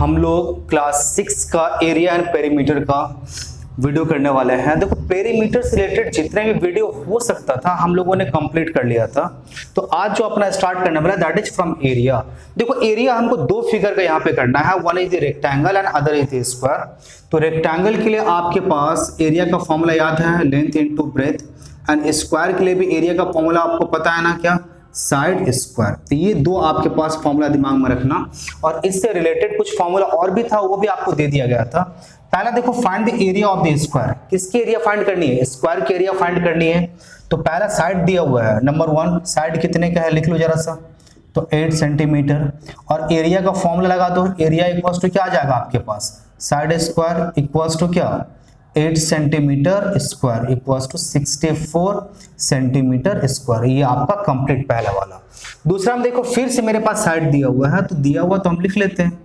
हम लोग क्लास 6 का एरिया एंड पेरीमीटर का वीडियो करने वाले हैं। देखो पेरीमीटर से रिलेटेड जितने भी वीडियो हो सकता था हम लोगों ने कंप्लीट कर लिया था। तो आज जो अपना स्टार्ट करने वाला दैट इज फ्रॉम एरिया। देखो एरिया हमको दो फिगर का यहाँ पे करना है, one is the rectangle and other is the square. तो रेक्टेंगल के लिए आपके पास एरिया का फॉर्मूला याद है, length into breath, and square के लिए भी एरिया का फॉर्मूला आपको पता है ना, क्या, साइड स्क्वायर। तो ये दो आपके पास फॉर्मूला दिमाग में रखना, और इससे रिलेटेड कुछ फॉर्मूला और भी था वो भी आपको दे दिया गया था। पहला देखो find the area of the square. किसकी एरिया फाइंड करनी है? स्क्वायर की एरिया फाइंड करनी है। तो पहला साइड दिया हुआ है, नंबर 1 साइड कितने का है लिख लो जरा सा, तो 8 सेंटीमीटर। और एरिया का फॉर्मूला लगा दो, एरिया इक्वल्स टू क्या आ जाएगा आपके पास, साइड स्क्वायर इक्वल्स टू क्या, 8 centimetre square equals to 64 centimetre square. ये आपका कंप्लीट पहला वाला। दूसरा हम देखो फिर से मेरे पास साइड दिया हुआ है, तो दिया हुआ तो हम लिख लेते हैं।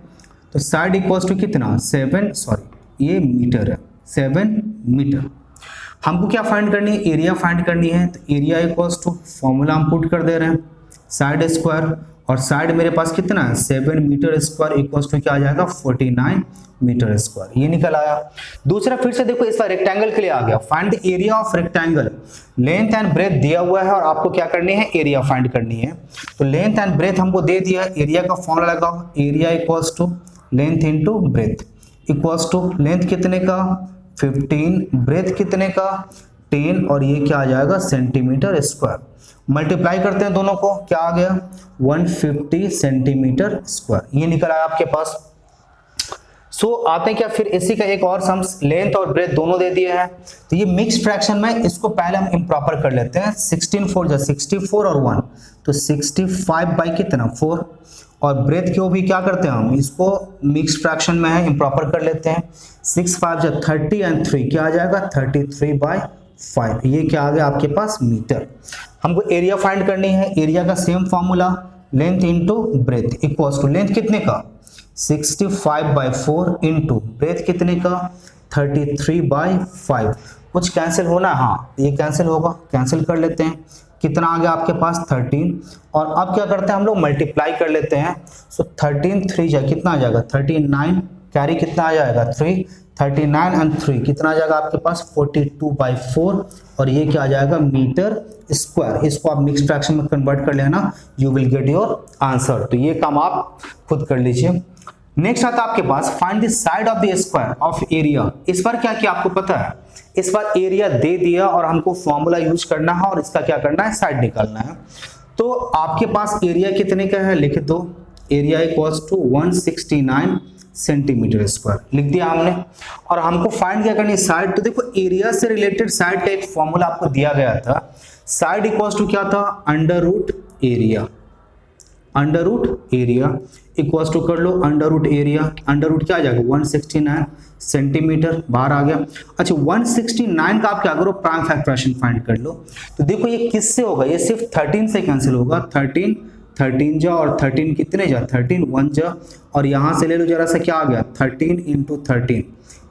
तो साइड इक्वल्स टू कितना, 7 ये मीटर है, 7 मीटर। हमको क्या फाइंड करनी है, एरिया फाइंड करनी है। तो एरिया इक्वल्स टू फॉर्मूला हम पुट कर दे रहे हैं, साइड स्क्वायर, और साइड मेरे पास कितना है, 7 मीटर स्क्वायर इक्वल्स टू क्या आ जाएगा, 49 मीटर स्क्वायर। ये निकल आया। दूसरा फिर से देखो इस बार रेक्टेंगल के लिए आ गया, find the area of rectangle. Length and breadth दिया हुआ है और आपको क्या करनी है, एरिया फाइंड करनी है। तो लेंथ एंड ब्रेथ हमको दे दिया, एरिया का फॉर्मूला लगाओ, area equals to length into breadth equals to length कितने का 15, ब्रेथ कितने का 10, और ये क्या आ जाएगा सेंटीमीटर स्क्वायर। मल्टीप्लाई करते हैं दोनों को, क्या आ गया 150 सेंटीमीटर स्क्वायर। ये निकल आया आपके पास। सो आते हैं क्या फिर इसी का एक और सम्स, लेंथ और ब्रेथ दोनों दे दिए हैं। तो ये मिक्स फ्रैक्शन में इसको पहले हम इम्प्रॉपर कर लेते हैं। 16 4 जा 64 और 1, तो 65 बाई कितना 4, और ब्रेथ को भी क्या करते हैं हम, इसको मिक्स फ्रैक्शन में है इम्प्रॉपर कर लेते हैं। 6 5 जा 30 एंड 3 क्या आ जाएगा 33 बाई 5। ये क्या आ गया आपके पास मीटर। हमको एरिया फाइंड करनी है, एरिया का same formula, length into breadth equals to length कितने का 65 बाई 4 इंटू ब्रेथ कितने का 33 बाई 5। कुछ कैंसिल होना, हाँ ये कैंसिल होगा, कैंसिल कर लेते हैं। कितना आ गया आपके पास 13, और अब क्या करते हैं हम लोग मल्टीप्लाई कर लेते हैं। सो 13 3 जा कितना आ जाएगा 39, कैरी कितना आ जाएगा 3, 39 एंड 3 कितना आ जाएगा आपके पास 42 बाई 4, और ये क्या आ जाएगा मीटर स्क्वायर। इसको आप मिक्स फ्रैक्शन में कन्वर्ट कर लेना, you will get your answer. तो ये काम आप खुद कर लीजिए। नेक्स्ट आता है आपके पास find the side of the square of area. इस बार क्या किया आपको पता है, इस बार एरिया दे दिया और हमको फॉर्मूला यूज करना है और इसका क्या करना है, साइड निकालना है। तो आपके पास एरिया कितने का है लिख दो, area equals to 169 centimetre square लिख दिया हमने। और हमको फाइंड क्या करनी है, साइड। तो देखो एरिया से रिलेटेड साइड का एक फॉर्मूला आपको दिया गया था, साइड इक्वल्स टू क्या था, under root area. Under root area equals to कर लो under root area, under root क्या आ जाएगा 169 सेंटीमीटर, बाहर आ गया। अच्छा 169 का आप क्या करो, प्राइम फैक्टराइजेशन फाइंड कर लो। तो देखो ये किससे होगा, ये सिर्फ 13 से कैंसिल होगा, 13 जा और 13 कितने जा 13 1 जा, और यहाँ से ले लो जरा सा, क्या आ गया 13 इंटू 13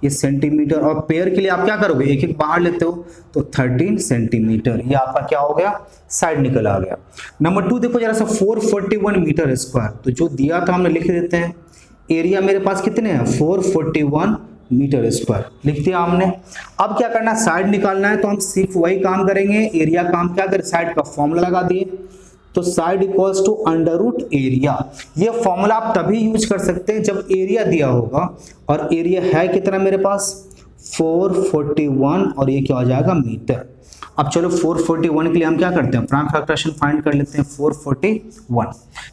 ये सेंटीमीटर। और पेयर के लिए आप क्या करोगे, एक एक बाहर लेते हो, तो 13 सेंटीमीटर ये आपका क्या हो गया, साइड निकल आ गया। नंबर 2 देखो जरा सा 441 मीटर स्क्वायर। तो जो दिया था हमने लिख देते हैं, एरिया मेरे पास कितने हैं 441 मीटर स्क्वायर लिख दिया हमने। अब क्या करना है, साइड निकालना है। तो हम सिर्फ वही काम करेंगे, एरिया काम क्या करें, साइड का फॉर्मूला लगा दिए। तो side equals to under root area. ये फॉर्मूला आप तभी यूज कर सकते हैं जब एरिया दिया होगा, और एरिया है कितना मेरे पास 441, और ये क्या हो जाएगा मीटर। अब चलो 441 के लिए हम क्या करते हैं, प्राइम फैक्टराइजेशन फाइंड कर लेते हैं। 441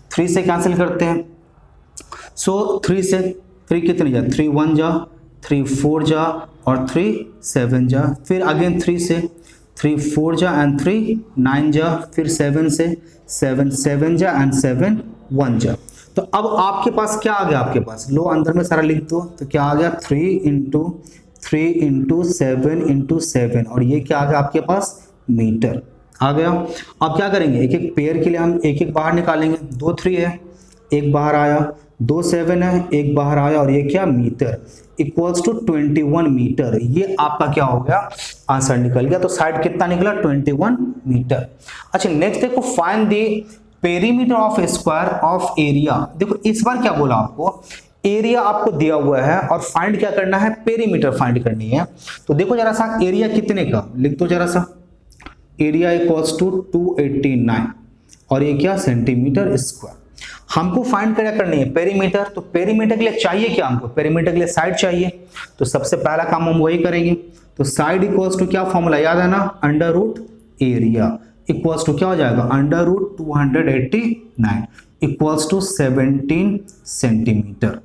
3 से कैंसिल करते हैं। सो 3 से 3 कितने जा 3 1 जा, 3 4 जा, और 3 7 जा, फिर अगेन 3 से 3 4 जा एंड 3 9 जा, फिर 7 से 7 7 जा एंड 7 1 जा। तो अब आपके पास क्या आ गया, आपके पास लो अंदर में सारा लिख दो। तो क्या आ गया 3 इंटू 7 इंटू 7, और ये क्या आ गया आपके पास मीटर आ गया। अब क्या करेंगे, एक एक पेयर के लिए हम एक एक बाहर निकालेंगे। 2 3 है, एक बाहर आया, 2 7 है, एक बाहर आया, और ये क्या मीटर इक्वल्स टू 21 मीटर। ये आपका क्या हो गया, आंसर निकल गया। तो साइड कितना निकला 21 मीटर। अच्छा नेक्स्ट देखो find the perimeter of square of area. देखो इस बार क्या बोला आपको, एरिया आपको दिया हुआ है और फाइंड क्या करना है, पेरीमीटर फाइंड करनी है। तो देखो जरा सा एरिया कितने का लिख दो जरा सा, एरिया इक्वल्स टू 289 और ये क्या सेंटीमीटर स्क्वायर। हमको फाइंड क्या करनी है, पेरीमीटर। तो पेरीमीटर के लिए चाहिए क्या हमको, पेरीमीटर के लिए साइड चाहिए। तो सबसे पहला काम हम वही करेंगे। तो साइड इक्वल्स टू क्या फॉर्मूला याद है ना, under root area equals to क्या हो जाएगा, under root 289 equals to 17 centimetre.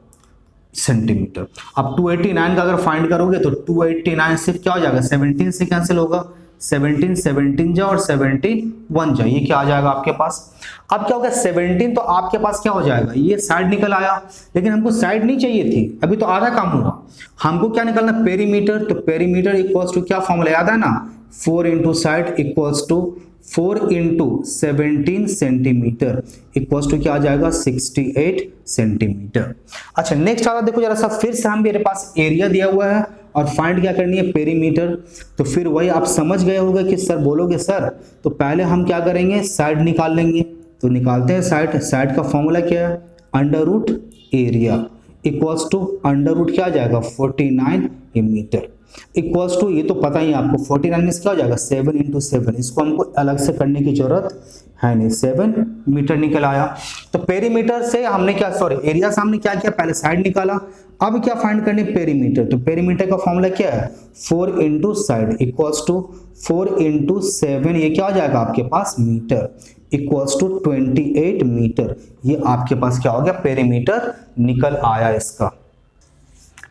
अब 289 का अगर फाइंड करोगे तो 289 सिर्फ क्या हो जाएगा, 17 से कैंसिल होगा, 17 जा और 17 1 जा, ये क्या आ जाएगा आपके पास। अब क्या होगा 17, तो आपके पास क्या हो जाएगा, ये साइड निकल आया। लेकिन हमको साइड नहीं चाहिए थी, अभी तो आधा काम हुआ। हमको क्या निकलना, पेरीमीटर। तो पेरीमीटर इक्वल्स टू क्या फॉर्मूला याद है ना, 4 into side equals to 4 into 17 centimetre equals to क्या आ जाएगा, 68 सेंटीमीटर। अच्छा नेक्स्ट आता देखो जरा सा, फिर से हम मेरे पास एरिया दिया हुआ है और फाइंड क्या करनी है, पेरीमीटर। तो फिर वही आप समझ गए होंगे कि सर बोलोगे सर, तो पहले हम क्या करेंगे, साइड निकाल लेंगे। तो निकालते हैं साइड। साइड का फॉर्मूला क्या है, under root area equals to under root क्या आ जाएगा, 49 मीटर इक्वल्स टू, ये तो पता ही है आपको, 49 में क्या हो जाएगा, 7 इंटू 7। इसको हमको अलग से करने की जरूरत है नहीं, 7 मीटर निकल आया। तो पेरीमीटर से हमने क्या, सॉरी एरिया से हमने क्या किया, पहले साइड निकाला। अब क्या फाइंड करने, पेरीमीटर। तो पेरीमीटर का फॉर्मूला क्या है, 4 into side equals to 4 into 7, ये क्या हो जाएगा आपके पास, मीटर इक्वल्स टू 28 मीटर। ये आपके पास क्या हो गया, पेरीमीटर निकल आया इसका।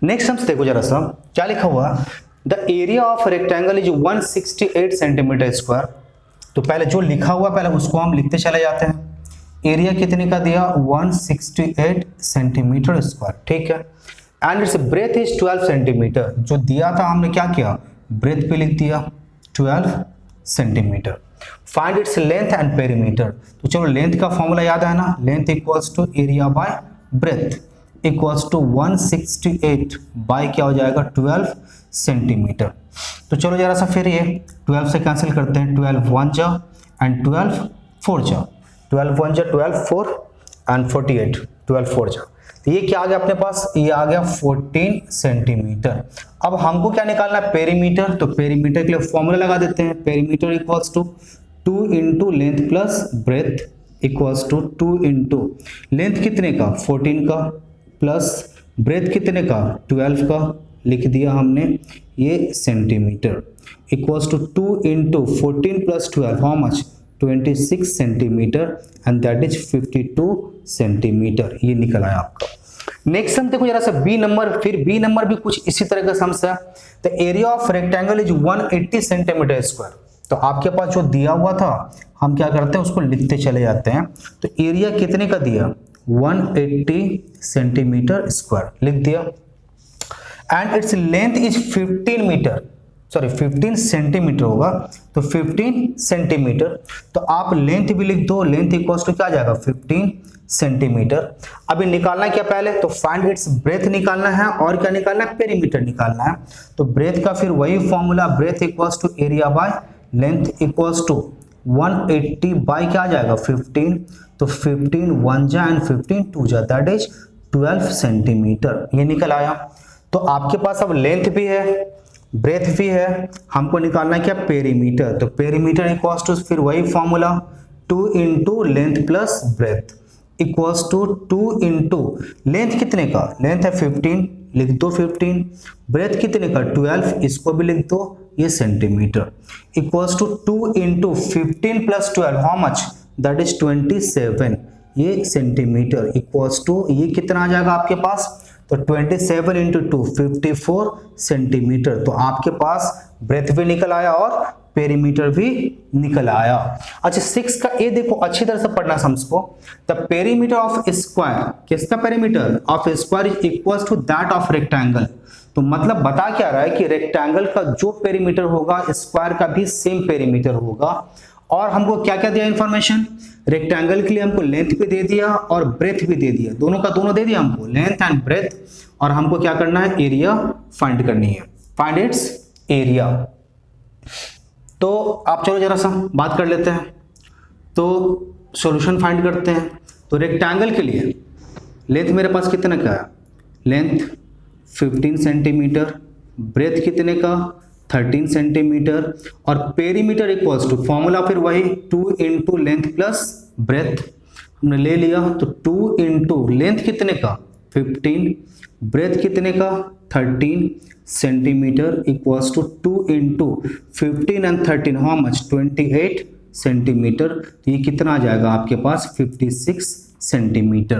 नेक्स्ट हम देखो जरा सा क्या लिखा हुआ, the area of rectangle is 168 centimetre square. तो पहले जो लिखा हुआ पहले उसको हम लिखते चले जाते हैं। एरिया कितने का दिया, 168 सेंटीमीटर स्क्वायर, ठीक है। And it's breath is 12 centimetre, जो दिया था हमने क्या किया, ब्रेथ पे लिख दिया 12 centimetre. Find its length and perimeter. तो चलो लेंथ का फॉर्मूला याद है ना, length equals to area by breadth equals to 168 by क्या हो जाएगा, 12 सेंटीमीटर। तो चलो जरा सा फिर ये 12 से कैंसिल करते हैं, 12 1 जा एंड 12 4 जा, 12 1 जा 12 4 एंड 48 12 4 जा। तो ये क्या आ गया अपने पास, ये आ गया 14 सेंटीमीटर। अब हमको क्या निकालना है, पेरीमीटर। तो पेरीमीटर के लिए फॉर्मूला लगा देते हैं, perimeter equals to 2 into length plus breadth equals to 2 into length कितने का, 14 का प्लस ब्रेथ कितने का, 12 का, लिख दिया हमने ये centimetre equals to 2 into 14 plus 12 how much, 26 centimetre and that is 52 centimetre. ये निकल आया आपका। नेक्स्ट हम देखो जरा सा बी नंबर, फिर बी नंबर भी कुछ इसी तरह का सम्स है। The area of rectangle is 180 centimetre square. तो आपके पास जो दिया हुआ था हम क्या करते हैं, उसको लिखते चले जाते हैं। तो एरिया कितने का दिया, 180 सेंटीमीटर स्क्वायर लिख दिया। And its length is 15 metre, sorry 15 centimetre होगा, तो 15 सेंटीमीटर। तो आप लेंथ भी लिख दो, लेंथ इक्वल्स टू क्या आ जाएगा, 15 सेंटीमीटर। अभी निकालना क्या पहले, तो फाइंड इट्स ब्रेथ निकालना है और क्या निकालना है, पेरीमीटर निकालना है। तो ब्रेथ का फिर वही formula, breadth equals to area by length equals to 180 by क्या आ जाएगा, 15। तो 15 1 जा एंड 15 2 जा, दैट इज 12 सेंटीमीटर। ये निकल आया। तो आपके पास अब लेंथ भी है, ब्रेथ भी है, हमको निकालना है क्या, पेरीमीटर। तो पेरीमीटर इक्वल्स टू फिर वही formula, 2 into length plus breadth equals to 2 into length कितने का, लेंथ है 15, लिख दो 15, ब्रेथ कितने का 12, इसको भी लिख दो, ये centimetre equals to 2 into 15 plus 12 how much, that is 27, ये सेंटीमीटर इक्वल्स टू ये कितना आ जाएगा आपके पास, तो 27 इंटू 2 54 सेंटीमीटर। तो आपके पास ब्रेथ भी निकल आया और पेरीमीटर भी निकल आया। अच्छा 6 का ए देखो अच्छी तरह से पढ़ना समझो। द पेरीमीटर ऑफ स्क्वायर, किसका perimeter of square is equals to that of rectangle. तो मतलब बता क्या रहा है कि रेक्टेंगल का जो पेरीमीटर होगा स्क्वायर का भी सेम पेरीमीटर होगा। और हमको क्या क्या दिया इंफॉर्मेशन, रेक्टेंगल के लिए हमको लेंथ भी दे दिया और ब्रेथ भी दे दिया, दोनों का दोनों दे दिया हमको, लेंथ एंड ब्रेथ। और हमको क्या करना है, एरिया फाइंड करनी है, फाइंड इट्स एरिया। तो आप चलो जरा सा बात कर लेते हैं, तो सॉल्यूशन फाइंड करते हैं। तो रेक्टेंगल के लिए लेंथ मेरे पास कितना का है लेंथ 15 सेंटीमीटर, ब्रेथ कितने का 13 सेंटीमीटर, और पेरीमीटर इक्वल्स टू फॉर्मूला फिर वही 2 इंटू लेंथ प्लस ब्रेथ हमने ले लिया, तो 2 इंटू लेंथ कितने का 15, ब्रेथ कितने का 13 centimetre equals to 2 into 15 and 13 how much 28 centimetre. तो ये कितना आ जाएगा आपके पास 56 सेंटीमीटर।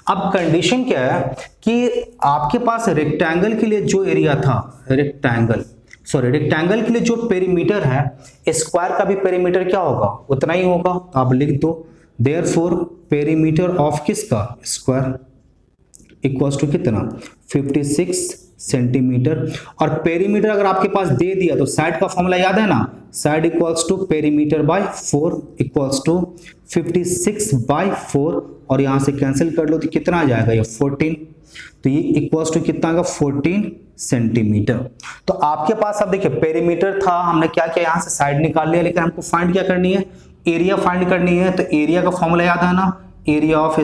अब कंडीशन क्या है कि आपके पास रेक्टेंगल के लिए जो एरिया था, रेक्टेंगल के लिए जो पेरीमीटर है, स्क्वायर का भी पेरीमीटर क्या होगा उतना ही होगा। तो आप लिख दो देयरफॉर पेरीमीटर ऑफ किसका स्क्वायर इक्वल्स टू कितना 56 सेंटीमीटर। और पेरीमीटर अगर आपके पास दे दिया तो साइड का फॉर्मूला याद है ना, side equals to perimeter by 4 equals to 56 by 4, और यहां से कैंसिल कर लो तो कितना आ जाएगा ये 14, तो ये इक्वल्स टू कितना आएगा 14 सेंटीमीटर। तो आपके पास अब देखिए पेरीमीटर था, हमने क्या किया यहां से साइड निकाल लिया, लेकिन हमको फाइंड क्या करनी है, एरिया फाइंड करनी है। तो एरिया का फॉर्मूला याद है ना, area of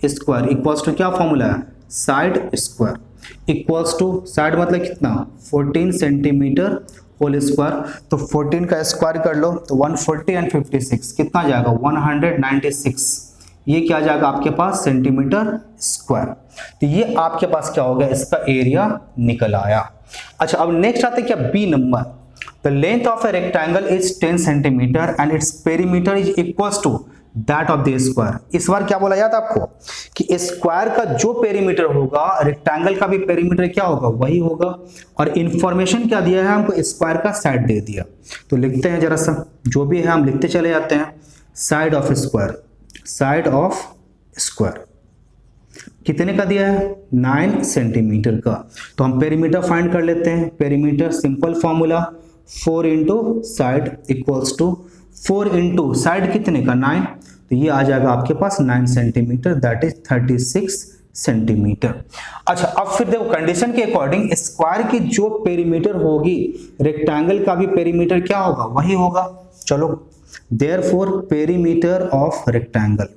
square equals to क्या फॉर्मूला है, side square equals to side मतलब कितना 14 सेंटीमीटर होल स्क्वायर। तो 14 का स्क्वायर कर लो तो 140 एंड 56 कितना जाएगा 196, ये क्या जाएगा आपके पास सेंटीमीटर स्क्वायर। तो ये आपके पास क्या हो गया, इसका एरिया निकल आया। अच्छा अब नेक्स्ट आते क्या B number, the length of a rectangle is 10 centimetre and its perimeter is equals to that of the square. इस बार क्या बोला जाता आपको कि स्क्वायर का जो पेरीमीटर होगा रेक्टेंगल का भी पेरीमीटर क्या होगा वही होगा, और इंफॉर्मेशन क्या दिया है हमको, स्क्वायर का साइड दे दिया। तो लिखते हैं जरा सा, जो भी है हम लिखते चले जाते हैं, साइड ऑफ स्क्वायर कितने का दिया है 9 सेंटीमीटर का। तो हम पेरीमीटर फाइंड कर लेते हैं, perimeter simple formula 4 into side equals to 4 into side कितने का 9, तो ये आ जाएगा आपके पास 9 सेंटीमीटर दैट इज 36 सेंटीमीटर। अच्छा अब फिर देखो कंडीशन के अकॉर्डिंग स्क्वायर की जो पेरीमीटर होगी रेक्टेंगल का भी पेरीमीटर क्या होगा वही होगा। चलो therefore perimeter of rectangle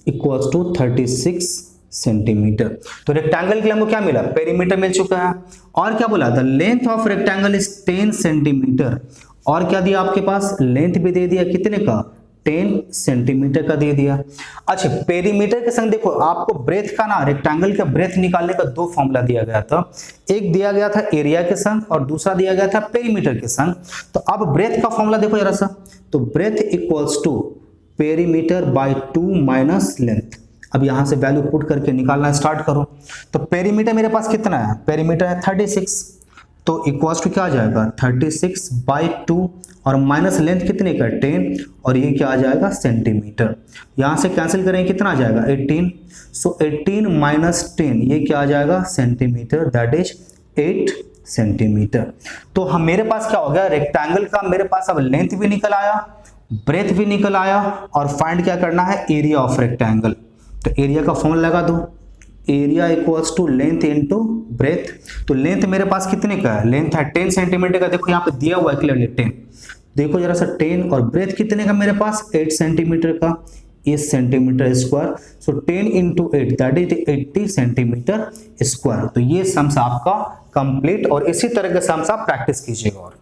equals to 36 centimetre. तो रेक्टेंगल के लिए हमको क्या मिला, पेरीमीटर मिल चुका है, और क्या बोला the length of rectangle is 10 centimetre, और क्या दिया आपके पास लेंथ भी दे दिया कितने का 10 सेंटीमीटर का दे दिया। अच्छा पेरीमीटर के संग देखो आपको ब्रेथ का ना, रेक्टेंगल का ब्रेथ निकालने का दो फॉर्मूला दिया गया था, एक दिया गया था एरिया के संग और दूसरा दिया गया था पेरीमीटर के संग। तो अब ब्रेथ का फॉर्मूला देखो जरा सा, तो breadth equals to perimeter by 2 minus length. अब यहां से वैल्यू पुट करके निकालना स्टार्ट करो। तो पेरीमीटर मेरे पास कितना है, पेरीमीटर है 36, तो इक्वल्स टू क्या आ जाएगा 36 बाई 2 और माइनस लेंथ कितने का 10, और ये क्या आ जाएगा सेंटीमीटर। यहां से कैंसिल करेंगे कितना आ जाएगा 18, सो 18 माइनस 10 ये क्या आ जाएगा सेंटीमीटर दैट इज 8 सेंटीमीटर। तो हम मेरे पास क्या हो गया रेक्टेंगल का, मेरे पास अब लेंथ भी निकल आया, ब्रेथ भी निकल आया, और फाइंड क्या करना है एरिया ऑफ रेक्टेंगल। तो एरिया का फॉर्मूला लगा दो, area equals to length into breadth. तो लेंथ मेरे पास कितने का है, लेंथ है 10 सेंटीमीटर का, देखो यहाँ पे दिया हुआ है क्लियरली 10, देखो जरा सा 10, और ब्रेथ कितने का मेरे पास 8 सेंटीमीटर का, 8 centimetre square, so 10 into 8 that is 80 centimetre square. तो ये सम्स आपका कंप्लीट, और इसी तरह के सम्स आप प्रैक्टिस कीजिएगा। और